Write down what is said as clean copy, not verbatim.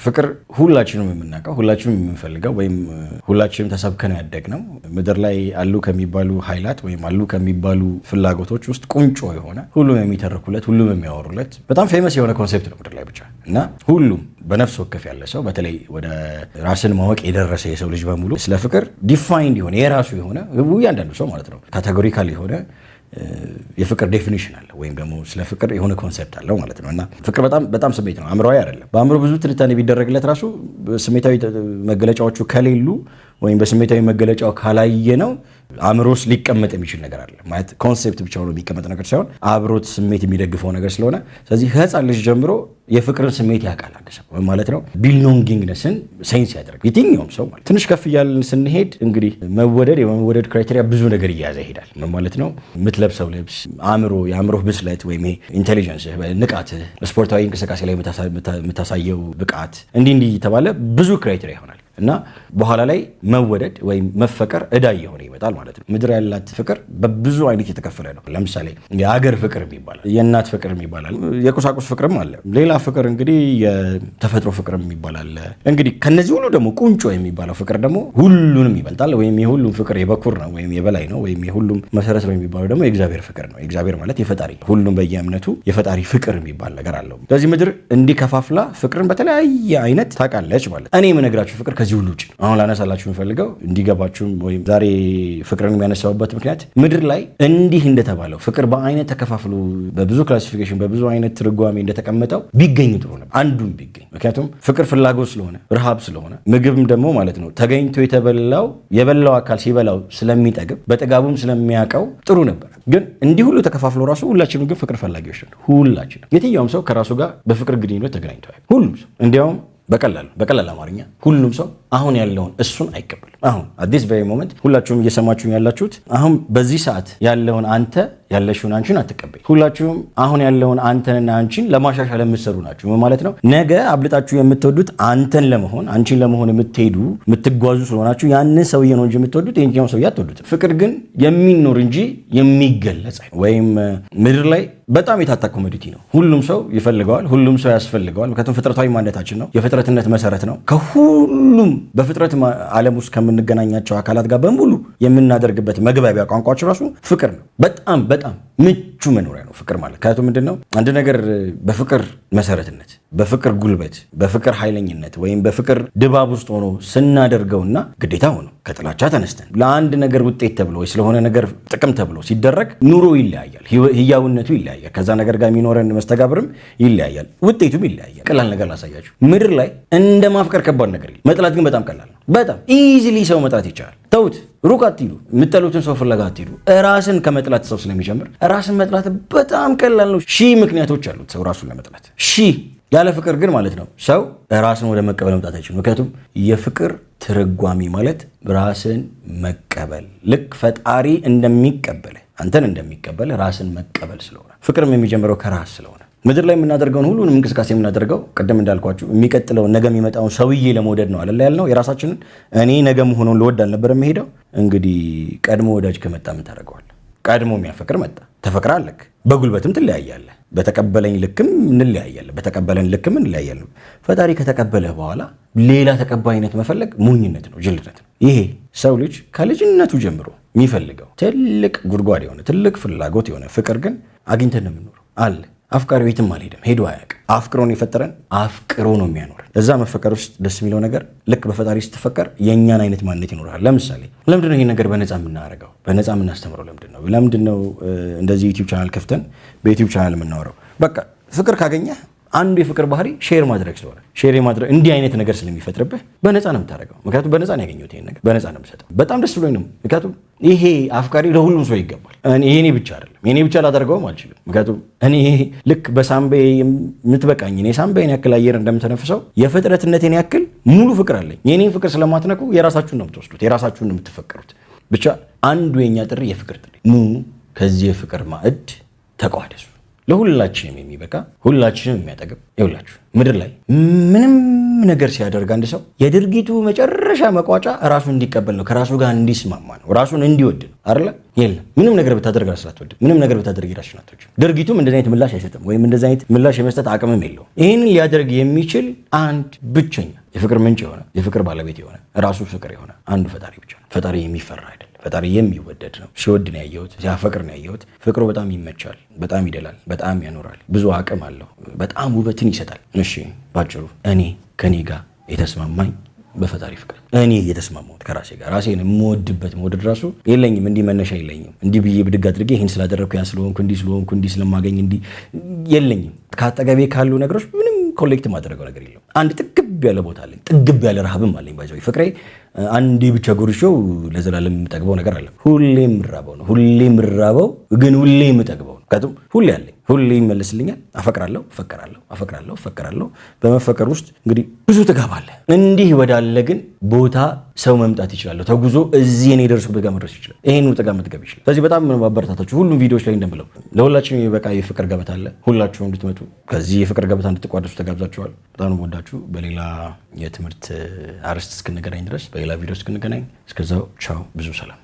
ፍቅር ሁላችንም የምናውቀው ሁላችንም የምንፈልገው ወይም ሁላችንም ተሰብከን ያደግነው ምድር ላይ አሉ ከሚባሉ ኃይላት ወይም አሉ ከሚባሉ ፍላጎቶች ውስጥ ቁንጮ የሆነ ሁሉም የሚተርኩለት ሁሉም የሚያወሩለት በጣም ፌመስ የሆነ ኮንሴፕት ነው ምድር ላይ ብቻ እና ሁሉም በነፍስ ወከፍ ያለ ሰው በተለይ ወደ ራስን ማወቅ የደረሰ የሰው ልጅ በሙሉ ስለ ፍቅር ዲፋይንድ የሆነ የራሱ የሆነ እያንዳንዱ ሰው ማለት ነው ካቴጎሪካል የሆነ የፍቅር ዴፊኒሽን አለ ወይም ደግሞ ስለ ፍቅር የሆነ ኮንሰፕት አለው ማለት ነው እና ፍቅር በጣም ስሜት ነው አእምሮአዊ አይደለም በአእምሮ ብዙ ትንታኔ ቢደረግለት ራሱ ስሜታዊ መገለጫዎቹ ከሌሉ ወይም በስሜታዊ መገለጫው ካላየ ነው አእምሮስ ሊቀመጥ የሚችል ነገር አለ ማለት ኮንሰፕት ብቻ ሆኖ የሚቀመጥ ነገር ሳይሆን አብሮት ስሜት የሚደግፈው ነገር ስለሆነ ስለዚህ ህፃን ልጅ ጀምሮ የፍቅርን ስሜት ያውቃል አንድ ሰው ማለት ነው ቢሎንጊንግነስን ሴንስ ያደርግ የትኛውም ሰው ማለት ትንሽ ከፍ እያልን ስንሄድ እንግዲህ የመወደድ ክራይቴሪያ ብዙ ነገር እያያዘ ይሄዳል ማለት ነው የምትለብሰው ልብስ የአእምሮ ብስለት ወይም ኢንቴሊጀንስ ንቃትህ ስፖርታዊ እንቅስቃሴ ላይ የምታሳየው ብቃት እንዲህ እየተባለ ብዙ ክራይቴሪያ ይሆናል እና በኋላ ላይ መወደድ ወይም መፈቀር እዳ እየሆነ ይመጣል ማለት ነው ምድር ያላት ፍቅር በብዙ አይነት የተከፈለ ነው ለምሳሌ የአገር ፍቅር ይባላል የእናት ፍቅር ይባላል የቁሳቁስ ፍቅርም አለ ሌላ ፍቅር እንግዲህ የተፈጥሮ ፍቅር ይባላል እንግዲህ ከነዚህ ሁሉ ደግሞ ቁንጮ የሚባለው ፍቅር ደግሞ ሁሉንም ይበልጣል ወይም የሁሉም ፍቅር የበኩር ነው ወይም የበላይ ነው ወይም የሁሉም መሰረት ነው የሚባለው ደግሞ የእግዚአብሔር ፍቅር ነው የእግዚአብሔር ማለት የፈጣሪ ሁሉም በየእምነቱ የፈጣሪ ፍቅር የሚባል ነገር አለው ስለዚህ ምድር እንዲከፋፍላ ፍቅርን በተለያየ አይነት ታውቃለች ማለት እኔ የምነግራችሁ ፍቅር ከዚህ ሁሉ ውጭ አሁን ላነሳላችሁ የምፈልገው እንዲገባችሁም ወይም ዛሬ ፍቅርን የሚያነሳውበት ምክንያት ምድር ላይ እንዲህ እንደተባለው ፍቅር በአይነት ተከፋፍሎ በብዙ ክላሲፊኬሽን በብዙ አይነት ትርጓሜ እንደተቀመጠው ቢገኝ ጥሩ ነበር አንዱም ቢገኝ ምክንያቱም ፍቅር ፍላጎት ስለሆነ ረሃብ ስለሆነ ምግብም ደግሞ ማለት ነው ተገኝቶ የበላው አካል ሲበላው ስለሚጠግብ በጥጋቡም ስለሚያውቀው ጥሩ ነበር ግን እንዲህ ሁሉ ተከፋፍሎ ራሱ ሁላችንም ግን ፍቅር ፈላጊዎች ነን ሁላችንም የትኛውም ሰው ከራሱ ጋር በፍቅር ግንኙነት ተገናኝቷል ሁሉም ሰው እንዲያውም በቀላል አማርኛ ሁሉም ሰው አሁን ያለውን እሱን አይቀበልም አሁን አዲስ ቬሪ ሞመንት ሁላችሁም እየሰማችሁኝ ያላችሁት አሁን በዚህ ሰዓት ያለውን አንተ ያለሽውን አንቺን አትቀበይ ሁላችሁም አሁን ያለውን አንተንና አንቺን ለማሻሻል የምትሰሩ ናችሁ ማለት ነው ነገ አብልጣችሁ የምትወዱት አንተን ለመሆን አንቺን ለመሆን የምትጓዙ ስለሆናችሁ ያንን ሰውዬ ነው እንጂ የምትወዱት የኛው ሰውዬ አትወዱት ፍቅር ግን የሚኖር እንጂ የሚገለጽ ወይም ምድር ላይ በጣም የታታ ኮሞዲቲ ነው ሁሉም ሰው ይፈልገዋል ሁሉም ሰው ያስፈልገዋል ምክንያቱም ፍጥረታዊ ማንነታችን ነው የፍጥረትነት መሰረት ነው ከሁሉም በፍጥረት ዓለም ውስጥ ከምንገናኛቸው አካላት ጋር በሙሉ የምናደርግበት መግባቢያ ቋንቋችን ራሱ ፍቅር ነው በጣም ምቹ መኖሪያ ነው ፍቅር ማለት ከያቱ ምንድነው አንድ ነገር በፍቅር መሰረትነት በፍቅር ጉልበት በፍቅር ኃይለኝነት ወይም በፍቅር ድባብ ውስጥ ሆኖ ስናደርገውና ግዴታ ሆኖ ከጥላቻ ተነስተን ለአንድ ነገር ውጤት ተብሎ ወይ ስለሆነ ነገር ጥቅም ተብሎ ሲደረግ ኑሮ ይለያያል ህያውነቱ ይለያያል ከዛ ነገር ጋር የሚኖረን መስተጋብርም ይለያያል ውጤቱም ይለያያል ቀላል ነገር ላሳያችሁ ምድር ላይ እንደ ማፍቀር ከባድ ነገር የለም መጥላት ግን በጣም ቀላል ነው በጣም ኢዚሊ ሰው መጥላት ይቻላል ተውት ሩቅ አትሂዱ የምትጠሉትን ሰው ፍለጋ አትሂዱ ራስን ከመጥላት ሰው ስለሚጀምር ራስን መጥላት በጣም ቀላል ነው ሺህ ምክንያቶች አሉት ሰው ራሱን ለመጥላት ሺህ ያለ ፍቅር ግን ማለት ነው ሰው ራስን ወደ መቀበል መምጣት አይችልም ምክንያቱም የፍቅር ትርጓሜ ማለት ራስን መቀበል ልክ ፈጣሪ እንደሚቀበል አንተን እንደሚቀበል ራስን መቀበል ስለሆነ ፍቅርም የሚጀምረው ከራስ ስለሆነ ምድር ላይ የምናደርገውን ሁሉንም እንቅስቃሴ የምናደርገው ቀደም እንዳልኳችሁ የሚቀጥለው ነገ የሚመጣውን ሰውዬ ለመውደድ ነው አይደል ያልነው የራሳችንን እኔ ነገ መሆኑን ልወድ አልነበረ የምሄደው እንግዲህ ቀድሞ ወዳጅ ከመጣ ምን ታደርገዋለህ ቀድሞ የሚያፈቅር መጣ ተፈቅራለህ በጉልበትም ትለያያለህ በተቀበለኝ ልክም እንለያያለን በተቀበለን ልክም እንለያያለን ፈጣሪ ከተቀበለ በኋላ ሌላ ተቀባይነት መፈለግ ሞኝነት ነው ጅልነት ነው ይሄ ሰው ልጅ ከልጅነቱ ጀምሮ የሚፈልገው ትልቅ ጉድጓድ የሆነ ትልቅ ፍላጎት የሆነ ፍቅር ግን አግኝተን ነው የምንኖረው አለ አፍቃሪ ቤትም አልሄደም ሄዶ አያውቅም አፍቅሮን የፈጠረን አፍቅሮ ነው የሚያኖረን እዛ መፈቀር ውስጥ ደስ የሚለው ነገር ልክ በፈጣሪ ስትፈቀር የእኛን አይነት ማንነት ይኖራል ለምሳሌ ለምንድነው ይሄን ነገር በነፃ የምናደርገው በነፃ የምናስተምረው ለምንድነው እንደዚህ ዩቲዩብ ቻናል ከፍተን በዩቲዩብ ቻናል የምናወራው በቃ ፍቅር ካገኘህ አንዱ የፍቅር ባህሪ ሼር ማድረግ ስለሆነ ሼር ማድረግ እንዲህ አይነት ነገር ስለሚፈጥርብህ በነፃ ነው የምታደርገው ምክንያቱም በነፃ ነው ያገኘሁት ይሄን ነገር በነፃ ነው የምሰጠው በጣም ደስ ብሎኝ ነው ምክንያቱም ይሄ አፍቃሪ ለሁሉም ሰው ይገባል እኔ ብቻ አይደለም እኔ ብቻ ላደርገውም አልችልም ምክንያቱም እኔ ልክ በሳምቤ የምትበቃኝ እኔ ሳምቤን ያክል አየር እንደምተነፍሰው የፍጥረትነቴን ያክል ሙሉ ፍቅር አለኝ የኔን ፍቅር ስለማትነኩ የራሳችሁን ነው የምትወስዱት የራሳችሁን ነው የምትፈቀሩት ብቻ አንዱ የኛ ጥሪ የፍቅር ጥሪ ኑ ከዚህ የፍቅር ማዕድ ተቋደሱ ለሁላችንም የሚበቃ ሁላችንም የሚያጠግብ ይውላችሁ። ምድር ላይ ምንም ነገር ሲያደርግ አንድ ሰው የድርጊቱ መጨረሻ መቋጫ ራሱን እንዲቀበል ነው፣ ከራሱ ጋር እንዲስማማ ነው፣ ራሱን እንዲወድ ነው አይደለ? የለም ምንም ነገር ብታደርግ ራስን አትወድም። ምንም ነገር ብታደርግ ራስን አትወድም። ድርጊቱም እንደዚህ አይነት ምላሽ አይሰጥም፣ ወይም እንደዚህ አይነት ምላሽ የመስጠት አቅምም የለውም። ይህንን ሊያደርግ የሚችል አንድ ብቸኛ የፍቅር ምንጭ የሆነ የፍቅር ባለቤት የሆነ ራሱ ፍቅር የሆነ አንዱ ፈጣሪ ብቻ ነው። ፈጣሪ የሚፈራ አይደለም። ፈጣሪ የሚወደድ ነው። ሲወድ ነው ያየሁት፣ ሲያፈቅር ነው ያየሁት። ፍቅሩ በጣም ይመቻል፣ በጣም ይደላል፣ በጣም ያኖራል፣ ብዙ አቅም አለው፣ በጣም ውበትን ይሰጣል። እሺ ባጭሩ እኔ ከኔ ጋር የተስማማኝ በፈጣሪ ፍቅር እኔ የተስማማሁት ከራሴ ጋር ራሴን የምወድበት መውደድ ራሱ የለኝም። እንዲህ መነሻ የለኝም። እንዲህ ብዬ ብድግ አድርጌ ይህን ስላደረግኩ ያን ስለሆንኩ እንዲህ ስለማገኝ እንዲህ የለኝም። ከአጠገቤ ካሉ ነገሮች ምንም ኮሌክት ማድረገው ነገር የለም። አንድ ጥግብ ያለ ቦታ አለኝ፣ ጥግብ ያለ ረሃብም አለኝ። ባይዘው ፍቅሬ አንዴ ብቻ ጎርሾው ለዘላለም የምጠግበው ነገር አለ። ሁሌ የምራበው ነው። ሁሌ የምራበው ግን ሁሌ የምጠግበው ነው። ከቱም ሁሌ አለኝ፣ ሁሌ ይመለስልኛል። አፈቅራለሁ፣ እፈቀራለሁ። በመፈቀር ውስጥ እንግዲህ ብዙ ጥጋብ አለ። እንዲህ ወዳለ ግን ቦታ ሰው መምጣት ይችላል። ተጉዞ እዚህ እኔ የደረስኩበት ጋር መድረስ ይችላል። ይሄን ጥጋብ መጥገብ ይችላል። ስለዚህ በጣም ማበረታታችሁ ሁሉም ቪዲዮዎች ላይ እንደምለው ለሁላችሁም የሚበቃ የፍቅር ገበታ አለ። ሁላችሁም እንድትመጡ ከዚህ የፍቅር ገበታ እንድትቋደሱ ተጋብዛችኋል። በጣም ወዳችሁ። በሌላ የትምህርት አርዕስት እስክንገናኝ ድረስ በሌላ ቪዲዮ እስክንገናኝ እስከዛው ቻው፣ ብዙ ሰላም።